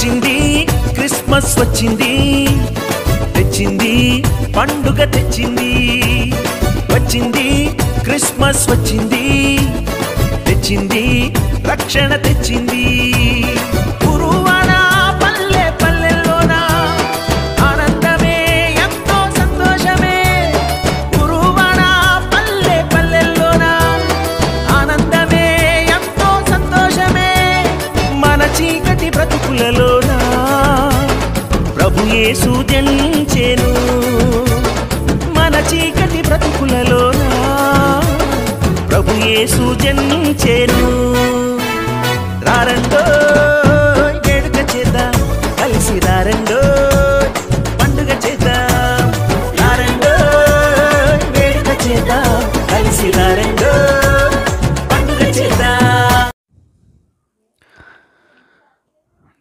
వచ్చింది క్రిస్మస్ వచ్చింది, తెచ్చింది పండుగ తెచ్చింది. వచ్చింది క్రిస్మస్ వచ్చింది, తెచ్చింది రక్షణ తెచ్చింది. గురువాడ పల్లె పల్లెల్లోన ఆనందమే ఎంతో సంతోషమే. గురువాడ పల్లె పల్లెల్లోన ఆనందమే ఎంతో సంతోషమే. మన చీకటి బ్రతుకులలోన ప్రభు యేసు జనించెను. మన చీకటి బ్రతుకులలోన ప్రభు యేసు జనించెను. రారండో వేడుక చేద్దాం, కలిసి రారండో పండుగ చేద్దాం. రారండో వేడుక చేద్దాం, కలిసి రారండో పండుగ చేద్దాం.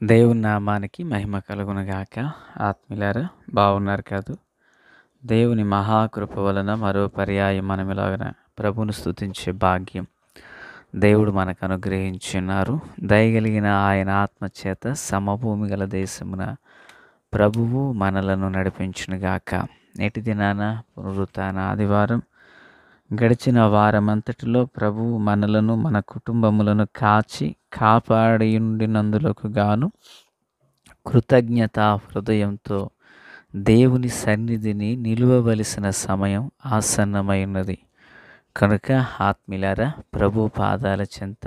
దేవుని నామానికి మహిమ కలుగునుగాక. ఆత్మీయులారా, బాగున్నారు కాదు? దేవుని మహాకృప వలన మరో పర్యాయం మనం ఇలాగన ప్రభువును స్తుతించే భాగ్యం దేవుడు మనకు అనుగ్రహించున్నారు. దయగలిగిన ఆయన ఆత్మచేత సమభూమి గల దేశమున ప్రభువు మనలను నడిపించునుగాక. నేటి దినాన పునరుత్థాన ఆదివారం. గడిచిన వారమంతటిలో ప్రభువు మనలను మన కుటుంబములను కాపాడి ఉండినందులకు గాను కృతజ్ఞత హృదయంతో దేవుని సన్నిధిని నిలువవలసిన సమయం ఆసన్నమైనది. కనుక ఆత్మీయులారా, ప్రభు పాదాల చెంత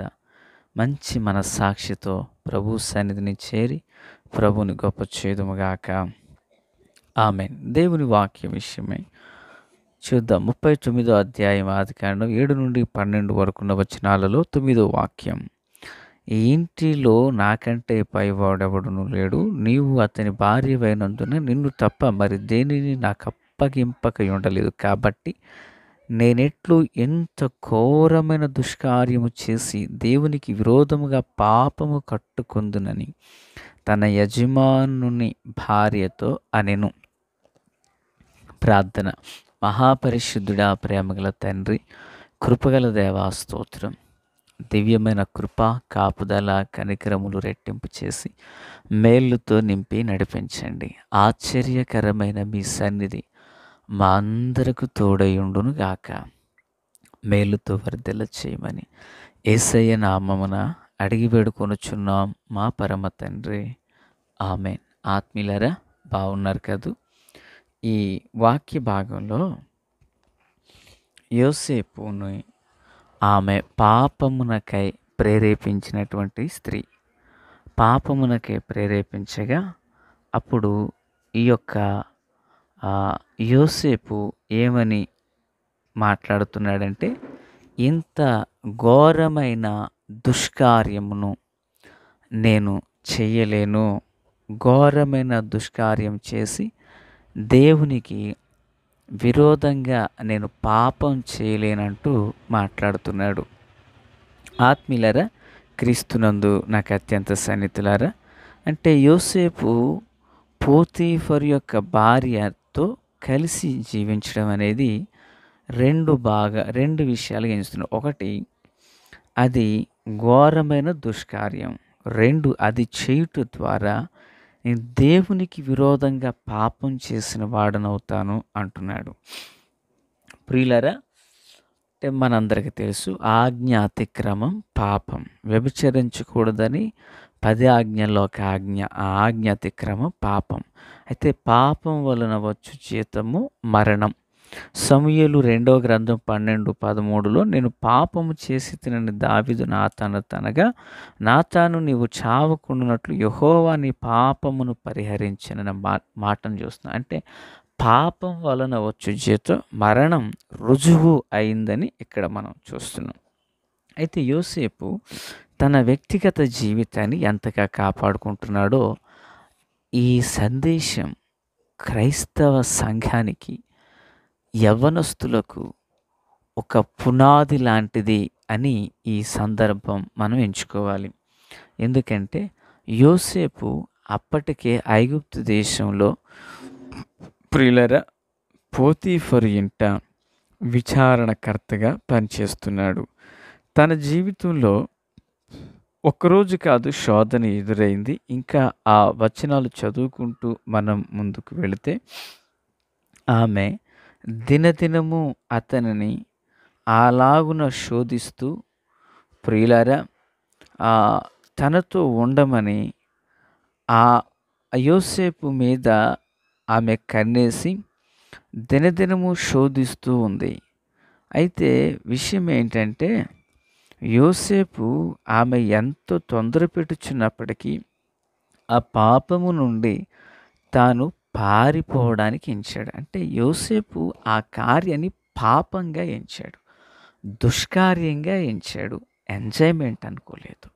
మంచి మనస్సాక్షితో ప్రభు సన్నిధిని చేరి ప్రభుని గొప్ప చేదుముగాక. ఆమేన్. దేవుని వాక్య విషయమై చూద్దాం. 39వ అధ్యాయం ఆదికాండం 7 నుండి 12 వరకున్న వచనాలలో 9వ వాక్యం. ఈ ఇంటిలో నాకంటే పైవాడెవడును లేడు. నీవు అతని భార్యవైనందున నిన్ను తప్ప మరి దేనిని నాకు అప్పగింపక ఉండలేదు. కాబట్టి నేనెట్లు ఎంత ఘోరమైన దుష్కార్యము చేసి దేవునికి విరోధముగా పాపము కట్టుకొందునని తన యజమానుని భార్యతో అనెను. ప్రార్థన. మహాపరిశుద్ధుడా, ప్రేమగల తండ్రి, కృపగల దేవా, స్తోత్రం. దివ్యమైన కృప, కాపుదల, కనికరములు రెట్టింపు చేసి మేలుతో నింపి నడిపించండి. ఆశ్చర్యకరమైన మీ సన్నిధి మా అందరకు తోడయుండును గాక. మేలుతో వర్ధిల్ల చేయమని యేసయ్య నామమున అడిగి వేడుకొనుచున్నాం మా పరమ తండ్రి. ఆమేన్. ఆత్మీయులారా, బాగున్నారు కదూ? ఈ వాక్య భాగంలో యోసేపుని ఆమె పాపమునకై ప్రేరేపించినటువంటి స్త్రీ పాపమునకై ప్రేరేపించగా అప్పుడు ఈ యొక్క యోసేపు ఏమని మాట్లాడుతున్నాడంటే, ఇంత ఘోరమైన దుష్కార్యమును నేను చెయ్యలేను, ఘోరమైన దుష్కార్యం చేసి దేవునికి విరోధంగా నేను పాపం చేయలేనంటూ మాట్లాడుతున్నాడు. ఆత్మీయులారా, క్రీస్తునందు నాకు అత్యంత సన్నిహితులారా, అంటే యోసేపు పోతీఫరు యొక్క భార్యతో కలిసి జీవించడం అనేది రెండు విషయాలుగా ఎంచుతున్నాడు. ఒకటి, అది ఘోరమైన దుష్కార్యం. 2, అది చేయుట ద్వారా నేను దేవునికి విరోధంగా పాపం చేసిన వాడనవుతాను అంటున్నాడు. ప్రియులారా, అంటే మనందరికీ తెలుసు, ఆజ్ఞ అతిక్రమం పాపం. వ్యభిచరించకూడదని 10 ఆజ్ఞల్లో ఒక ఆజ్ఞ, ఆ ఆజ్ఞ అతిక్రమం పాపం. అయితే పాపం వలన వచ్చు జీతము మరణం. సమూయేలు 2వ గ్రంథం 12:13లో నేను పాపము చేసి తినని దావీదు నాతాను నాతాను నీవు చావకుండానట్లు యెహోవా నీ పాపమును పరిహరించిన మాటను చూస్తున్నాను. అంటే పాపం వలన వచ్చు జీతం మరణం రుజువు అయిందని ఇక్కడ మనం చూస్తున్నాం. అయితే యోసేపు తన వ్యక్తిగత జీవితాన్ని ఎంతగా కాపాడుకుంటున్నాడో ఈ సందేశం క్రైస్తవ సంఘానికి, యవ్వనస్తులకు ఒక పునాది లాంటిది అని ఈ సందర్భం మనం ఎంచుకోవాలి. ఎందుకంటే యోసేపు అప్పటికే ఐగుప్తు దేశంలో ప్రియులరా పోతీఫరు ఇంట విచారణకర్తగా పనిచేస్తున్నాడు. తన జీవితంలో ఒక్కరోజు కాదు శోధన ఎదురైంది. ఇంకా ఆ వచనాలు చదువుకుంటూ మనం ముందుకు వెళితే, ఆమె దినదినము అతనిని అలాగున శోధిస్తూ, ప్రియులారా, తనతో ఉండమని ఆ యోసేపు మీద ఆమె కన్నేసి దినదినము శోధిస్తూ ఉంది. అయితే విషయం ఏంటంటే, యోసేపు ఆమె ఎంతో తొందర పెట్టుచున్నప్పటికీ ఆ పాపము నుండి తాను పారిపోవడానికి ఎంచాడు. అంటే యోసేపు ఆ కార్యాన్ని పాపంగా ఎంచాడు, దుష్కార్యంగా ఎంచాడు, ఎంజాయ్మెంట్ అనుకోలేదు.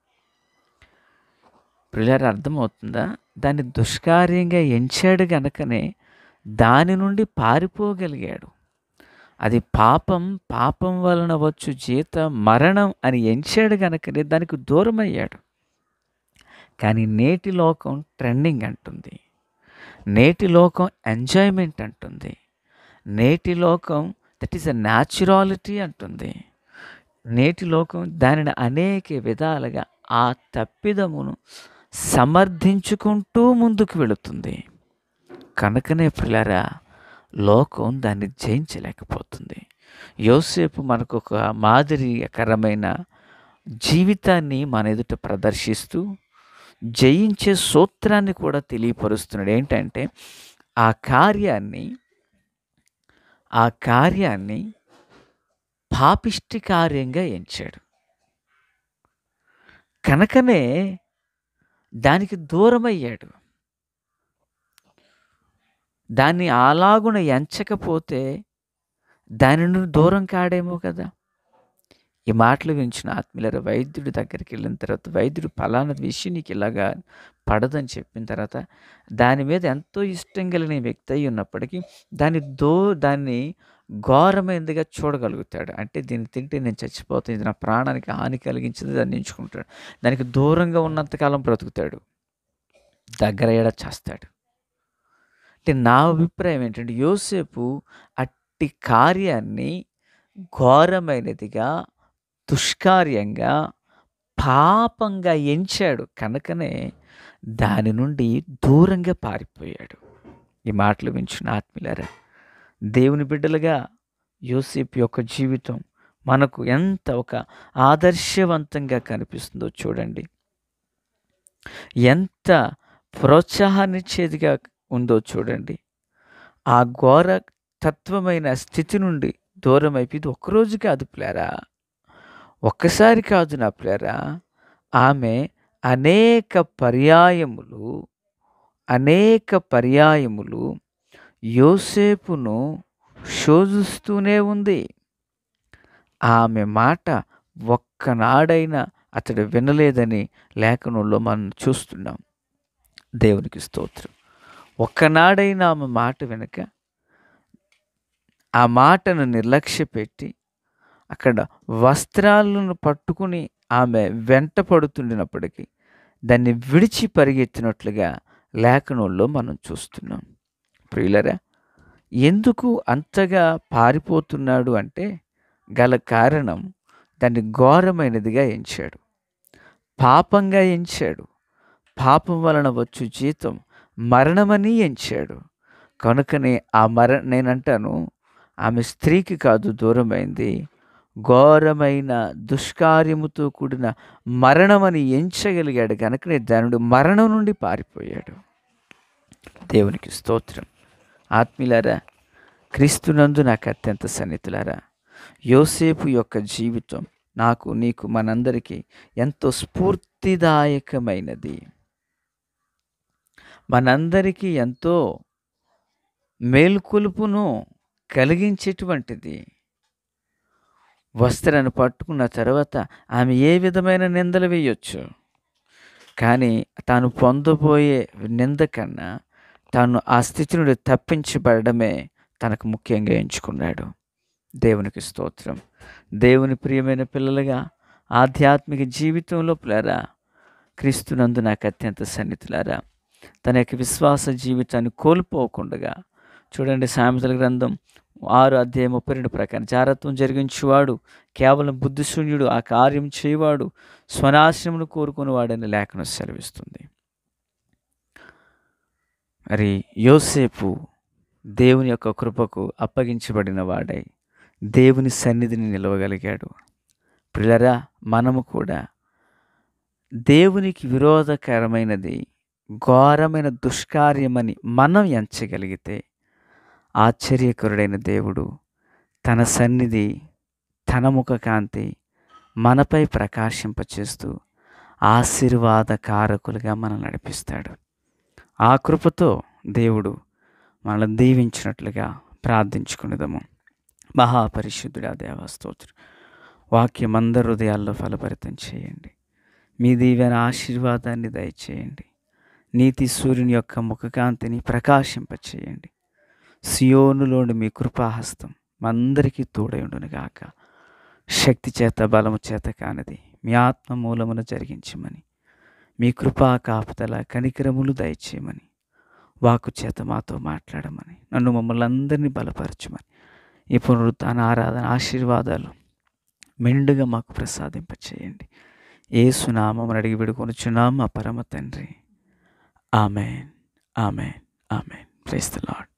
ప్రియులారా, అర్థమవుతుందా? దాన్ని దుష్కార్యంగా ఎంచాడు గనుకనే దాని నుండి పారిపోగలిగాడు. అది పాపం, పాపం వలన వచ్చు జీతం మరణం అని ఎంచాడు గనుకనే దానికి దూరమయ్యాడు. కానీ నేటి లోకం ట్రెండింగ్ అంటుంది, నేటి లోకం ఎంజాయ్మెంట్ అంటుంది, నేటి లోకం దట్ ఈస్ అ న్యాచురాలిటీ అంటుంది. నేటి లోకం దానిని అనేక విధాలుగా ఆ తప్పిదమును సమర్థించుకుంటూ ముందుకు వెళుతుంది. కనుకనే ప్రియులారా, లోకం దాన్ని జయించలేకపోతుంది. యోసేపు మనకు ఒక మాదిరికరమైన జీవితాన్ని మన ఎదుట ప్రదర్శిస్తూ జయించే సూత్రాన్ని కూడా తెలియపరుస్తున్నాడు. ఏంటంటే, ఆ కార్యాన్ని పాపిష్టి కార్యంగా ఎంచాడు. కనుకనే దానికి దూరమయ్యాడు. దాన్ని అలాగున ఎంచకపోతే దాని నుండి దూరం కాడేమో కదా. ఈ మాటలు వించిన ఆత్మీయులారా, వైద్యుడి దగ్గరికి వెళ్ళిన తర్వాత వైద్యుడు పలానా విషయం నీకు ఇలాగా పడదని చెప్పిన తర్వాత దాని మీద ఎంతో ఇష్టం కలిగిన వ్యక్తి అయి ఉన్నప్పటికీ దాన్ని ఘోరమైనదిగా చూడగలుగుతాడు. అంటే దీన్ని తింటే నేను చచ్చిపోతాను, ఇది నా ప్రాణానికి హాని కలిగించింది, దాన్ని ఎంచుకుంటాడు. దానికి దూరంగా ఉన్నంతకాలం బ్రతుకుతాడు, దగ్గర ఏడా చేస్తాడు. అంటే నా అభిప్రాయం ఏంటంటే, యోసేపు అట్టి కార్యాన్ని ఘోరమైనదిగా, దుష్కార్యంగా, పాపంగా ఎంచాడు. కనుకనే దాని నుండి దూరంగా పారిపోయాడు. ఈ మాటలు వించిన ఆత్మీయులారా, దేవుని బిడ్డలుగా యోసేపు యొక్క జీవితం మనకు ఎంత ఒక ఆదర్శవంతంగా కనిపిస్తుందో చూడండి. ఎంత ప్రోత్సాహాన్నిచ్చేదిగా ఉందో చూడండి. ఆ ఘోర తత్వమైన స్థితి నుండి దూరం అయిపోయింది. ఒక్కరోజు కాదు ప్లేరా, ఒక్కసారి కాదు నా ప్లేరా, ఆమె అనేక పర్యాయములు యోసేపును శోధిస్తూనే ఉంది. ఆమె మాట ఒక్కనాడైనా అతడు వినలేదని లేఖనంలో మనం చూస్తున్నాం. దేవునికి స్తోత్రం. ఒక్కనాడైనా ఆమె మాట వెనుక ఆ మాటను నిర్లక్ష్యపెట్టి అక్కడ వస్త్రాలను పట్టుకుని ఆమె వెంట పడుతుండినప్పటికీ దాన్ని విడిచి పరిగెత్తినట్లుగా లేఖనంలో మనం చూస్తున్నాం. ప్రియులరా, ఎందుకు అంతగా పారిపోతున్నాడు అంటే గల కారణం, దాన్ని ఘోరమైనదిగా ఎంచాడు, పాపంగా ఎంచాడు. పాపం వలన వచ్చు జీతం మరణమని ఎంచాడు. కనుకనే నేనంటాను, ఆమె స్త్రీకి కాదు దూరమైంది, ఘోరమైన దుష్కార్యముతో కూడిన మరణమని ఎంచగలిగాడు. కనుకనే దాని మరణం నుండి పారిపోయాడు. దేవునికి స్తోత్రం. ఆత్మీయులారా, క్రీస్తునందు నాకు అత్యంత సన్నిహితులారా, యోసేపు యొక్క జీవితం నాకు, నీకు, మనందరికీ ఎంతో స్ఫూర్తిదాయకమైనది. మనందరికీ ఎంతో మేల్కొలుపును కలిగించేటువంటిది. వస్త్రాన్ని పట్టుకున్న తర్వాత ఆమె ఏ విధమైన నిందలు వేయొచ్చు, కానీ తాను పొందబోయే నింద కన్నా తాను ఆ స్థితి నుండి తప్పించబడమే తనకు ముఖ్యంగా ఎంచుకున్నాడు. దేవునికి స్తోత్రం. దేవుని ప్రియమైన పిల్లలుగా ఆధ్యాత్మిక జీవితంలో పిల్లరా, క్రీస్తునందు నాకు అత్యంత సన్నిహితులారా, తన యొక్క విశ్వాస జీవితాన్ని కోల్పోకుండా చూడండి, సామెతల గ్రంథం 6:32 ప్రకారం జారత్వం జరిగించువాడు కేవలం బుద్ధిశూన్యుడు, ఆ కార్యం చేయవాడు స్వనాశనమును కోరుకునేవాడని లేఖనం సెలవిస్తుంది. మరి యోసేపు దేవుని యొక్క కృపకు అప్పగించబడిన వాడై దేవుని సన్నిధిని నిలవగలిగాడు. ప్రియులారా, మనము కూడా దేవునికి విరోధకరమైనది, ఘోరమైన దుష్కార్యమని మనం ఎంచగలిగితే ఆశ్చర్యకరుడైన దేవుడు తన సన్నిధి, తన ముఖ కాంతి మనపై ప్రకాశింపచేస్తూ ఆశీర్వాదకారకులుగా మనం నడిపిస్తాడు. ఆ కృపతో దేవుడు మనల్ని దీవించినట్లుగా ప్రార్థించుకునేదము. మహాపరిశుద్ధుడా దేవా స్తోత్రం. వాక్యం అందరి హృదయాల్లో ఫలభరితం చేయండి. మీ దీవెన ఆశీర్వాదాన్ని దయచేయండి. నీతి సూర్యుని యొక్క ముఖకాంతిని ప్రకాశింపచేయండి. సియోనులోని మీ కృపాహస్తం మందరికీ తోడై ఉండునుగాక. శక్తి చేత, బలము చేత కానిది మీ ఆత్మ మూలమున జరిగించమని, మీ కృపా కాపుదల కనికరములు దయచేయమని, వాక్కు చేత మాతో మాట్లాడమని, నన్ను మమ్మల్ని అందరినీ బలపరచమని, ఈ పునరుత్థాన ఆరాధన ఆశీర్వాదాలు మెండుగా మాకు ప్రసాదింపచేయండి. యేసు నామమున అడిగి వేడుకొనుచున్నాము మా పరమ తండ్రి. Amen, amen, amen. Praise the lord.